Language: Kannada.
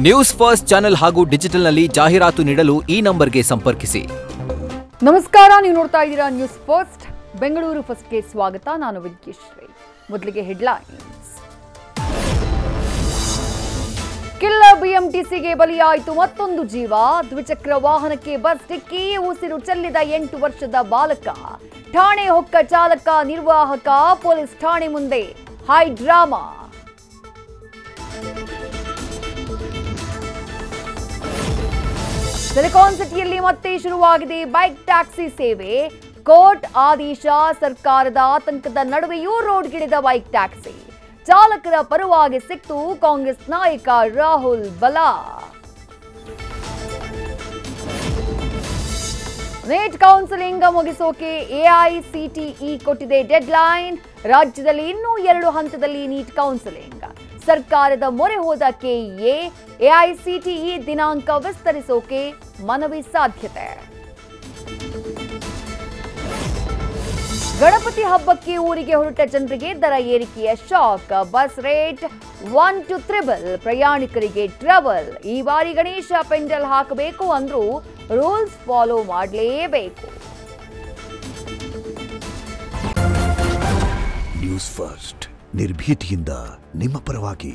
ನ್ಯೂಸ್ ಫಸ್ಟ್ ಚಾನೆಲ್ ಹಾಗೂ ಡಿಜಿಟಲ್ನಲ್ಲಿ ಜಾಹೀರಾತು ನೀಡಲು ಈ ನಂಬರ್ಗೆ ಸಂಪರ್ಕಿಸಿ. ನಮಸ್ಕಾರ, ನೀವು ನೋಡ್ತಾ ಇದ್ದೀರಾ ನ್ಯೂಸ್ ಫಸ್ಟ್. ಬೆಂಗಳೂರು ಫಸ್ಟ್ಗೆ ಸ್ವಾಗತ. ನಾನು ವಿದ್ಯಶ್ರೀ. ಮೊದಲಿಗೆ ಹೆಡ್ಲೈನ್ಸ್. ಕಿಲ್ಲರ್ ಬಿಎಂಟಿಸಿಗೆ ಬಲಿಯಾಯಿತು ಮತ್ತೊಂದು ಜೀವ. ದ್ವಿಚಕ್ರ ವಾಹನಕ್ಕೆ ಬಸ್ ಡಿಕ್ಕಿ, ಉಸಿರು ಚೆಲ್ಲಿದ 8 ವರ್ಷದ ಬಾಲಕ. ಠಾಣೆ ಹೊಕ್ಕ ಚಾಲಕ, ನಿರ್ವಾಹಕ. ಪೊಲೀಸ್ ಠಾಣೆ ಮುಂದೆ ಹೈ ಡ್ರಾಮಾ. ಸಿಲಿಕಾನ್ ಸಿಟಿಯಲ್ಲಿ ಮತ್ತೆ ಶುರುವಾಗಿದೆ ಬೈಕ್ ಟ್ಯಾಕ್ಸಿ ಸೇವೆ. ಕೋರ್ಟ್ ಆದೇಶ, ಸರ್ಕಾರದ ಆತಂಕದ ನಡುವೆಯೂ ರೋಡ್ಗಿಳಿದ ಬೈಕ್ ಟ್ಯಾಕ್ಸಿ. ಚಾಲಕರ ಪರವಾಗಿ ಸಿಕ್ತು ಕಾಂಗ್ರೆಸ್ ನಾಯಕ ರಾಹುಲ್ ಬಲ. ನೀಟ್ ಕೌನ್ಸಿಲಿಂಗ್ ಮುಗಿಸೋಕೆ ಎಐಸಿಟಿಇ ಕೊಟ್ಟಿದೆ ಡೆಡ್ಲೈನ್. ರಾಜ್ಯದಲ್ಲಿ ಇನ್ನೂ 2 ಹಂತದಲ್ಲಿ ನೀಟ್ ಕೌನ್ಸಿಲಿಂಗ್. ಸರ್ಕಾರದ ಮೊರೆ ಹೋದ ಕೆಇಎ, ಎಐಸಿಟಿಇ ದಿನಾಂಕ ವಿಸ್ತರಿಸೋಕೆ ಮನವಿ ಸಾಧ್ಯತೆ. ಗಣಪತಿ ಹಬ್ಬಕ್ಕೆ ಊರಿಗೆ ಹೊರಟ ಜನರಿಗೆ ದರ ಏರಿಕೆಯ ಶಾಕ್. ಬಸ್ ರೇಟ್ 1 to 3 ಪ್ರಯಾಣಿಕರಿಗೆ ಟ್ರಬಲ್. ಈ ಬಾರಿ ಗಣೇಶ ಪೆಂಡಲ್ ಹಾಕಬೇಕು ಅಂದ್ರೂ ರೂಲ್ಸ್ ಫಾಲೋ ಮಾಡಲೇಬೇಕು. ನ್ಯೂಸ್ ಫಸ್ಟ್, ನಿರ್ಭೀತಿಯಿಂದ ನಿಮ್ಮ ಪರವಾಗಿ.